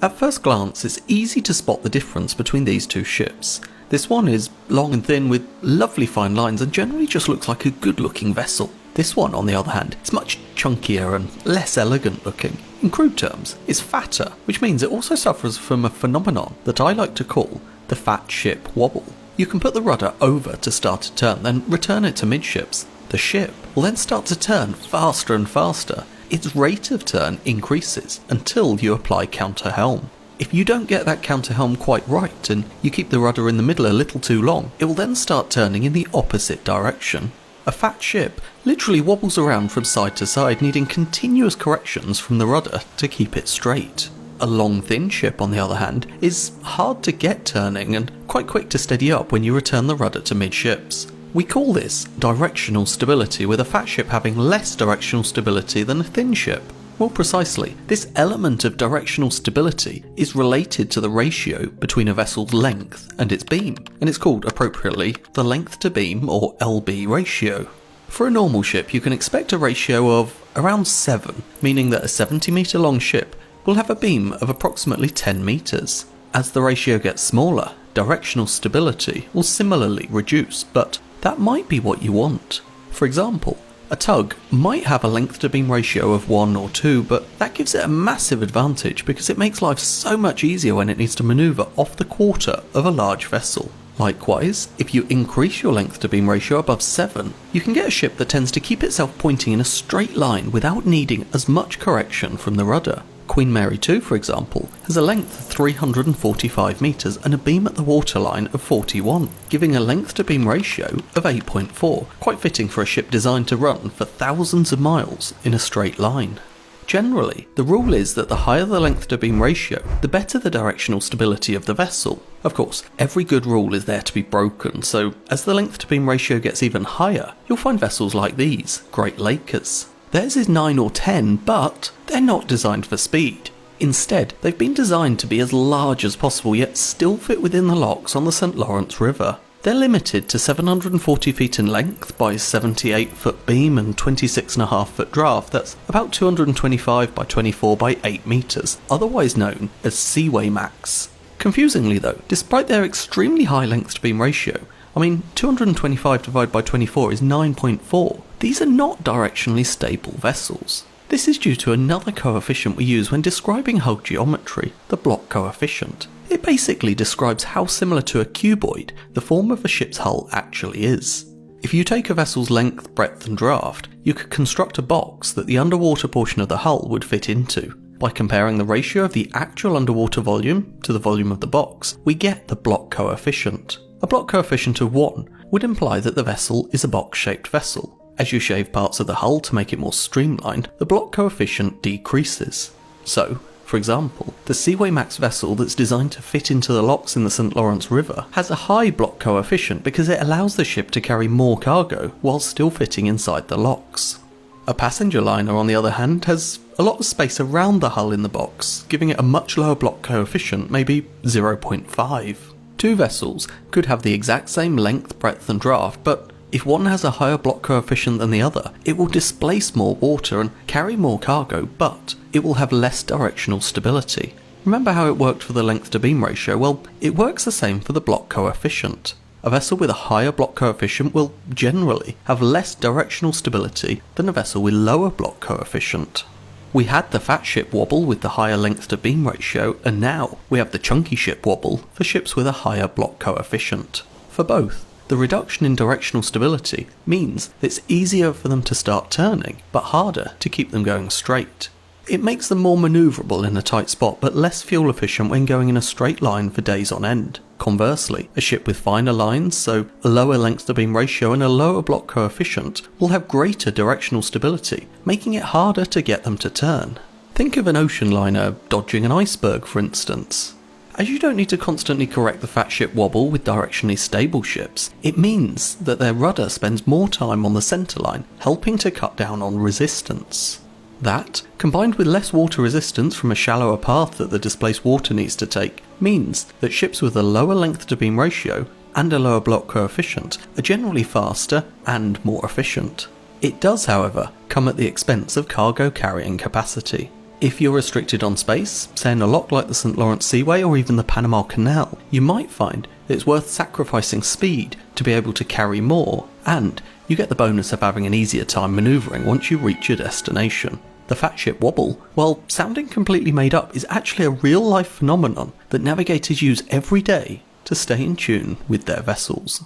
At first glance, it's easy to spot the difference between these two ships. This one is long and thin with lovely fine lines and generally just looks like a good looking vessel. This one, on the other hand, is much chunkier and less elegant looking. In crude terms, it's fatter, which means it also suffers from a phenomenon that I like to call the fat ship wobble. You can put the rudder over to start a turn, then return it to midships. The ship will then start to turn faster and faster. Its rate of turn increases until you apply counter helm. If you don't get that counter helm quite right and you keep the rudder in the middle a little too long, it will then start turning in the opposite direction. A fat ship literally wobbles around from side to side, needing continuous corrections from the rudder to keep it straight. A long thin ship, on the other hand, is hard to get turning and quite quick to steady up when you return the rudder to midships. We call this directional stability, with a fat ship having less directional stability than a thin ship. More precisely, this element of directional stability is related to the ratio between a vessel's length and its beam, and it's called, appropriately, the length to beam or LB ratio. For a normal ship, you can expect a ratio of around 7, meaning that a 70 metre long ship will have a beam of approximately 10 metres. As the ratio gets smaller, directional stability will similarly reduce, but that might be what you want. For example, a tug might have a length to beam ratio of 1 or 2, but that gives it a massive advantage because it makes life so much easier when it needs to manoeuvre off the quarter of a large vessel. Likewise, if you increase your length to beam ratio above 7, you can get a ship that tends to keep itself pointing in a straight line without needing as much correction from the rudder. Queen Mary 2, for example, has a length of 345 metres and a beam at the waterline of 41, giving a length to beam ratio of 8.4, quite fitting for a ship designed to run for thousands of miles in a straight line. Generally, the rule is that the higher the length to beam ratio, the better the directional stability of the vessel. Of course, every good rule is there to be broken, so as the length to beam ratio gets even higher, you'll find vessels like these, Great Lakers. Theirs is 9 or 10, but they're not designed for speed. Instead, they've been designed to be as large as possible, yet still fit within the locks on the St. Lawrence River. They're limited to 740 feet in length by 78 foot beam and 26.5 foot draft. That's about 225 by 24 by 8 metres, otherwise known as Seaway Max. Confusingly though, despite their extremely high length to beam ratio, 225 divided by 24 is 9.4. These are not directionally stable vessels. This is due to another coefficient we use when describing hull geometry, the block coefficient. It basically describes how similar to a cuboid the form of a ship's hull actually is. If you take a vessel's length, breadth and draft, you could construct a box that the underwater portion of the hull would fit into. By comparing the ratio of the actual underwater volume to the volume of the box, we get the block coefficient. A block coefficient of 1 would imply that the vessel is a box-shaped vessel. As you shave parts of the hull to make it more streamlined, the block coefficient decreases. So, for example, the Seaway Max vessel that's designed to fit into the locks in the St. Lawrence River has a high block coefficient because it allows the ship to carry more cargo while still fitting inside the locks. A passenger liner, on the other hand, has a lot of space around the hull in the box, giving it a much lower block coefficient, maybe 0.5. Two vessels could have the exact same length, breadth and draft, but if one has a higher block coefficient than the other, it will displace more water and carry more cargo, but it will have less directional stability. Remember how it worked for the length to beam ratio? Well, it works the same for the block coefficient. A vessel with a higher block coefficient will generally have less directional stability than a vessel with lower block coefficient. We had the fat ship wobble with the higher length to beam ratio, and now we have the chunky ship wobble for ships with a higher block coefficient. For both, the reduction in directional stability means that it's easier for them to start turning, but harder to keep them going straight. It makes them more manoeuvrable in a tight spot, but less fuel efficient when going in a straight line for days on end. Conversely, a ship with finer lines, so a lower length to beam ratio and a lower block coefficient, will have greater directional stability, making it harder to get them to turn. Think of an ocean liner dodging an iceberg, for instance. As you don't need to constantly correct the fat ship wobble with directionally stable ships, it means that their rudder spends more time on the centerline, helping to cut down on resistance. That, combined with less water resistance from a shallower path that the displaced water needs to take, means that ships with a lower length to beam ratio and a lower block coefficient are generally faster and more efficient. It does, however, come at the expense of cargo carrying capacity. If you're restricted on space, say in a lock like the St. Lawrence Seaway or even the Panama Canal, you might find that it's worth sacrificing speed to be able to carry more, and you get the bonus of having an easier time manoeuvring once you reach your destination. The Fat Ship Wobble, while sounding completely made up, is actually a real-life phenomenon that navigators use every day to stay in tune with their vessels.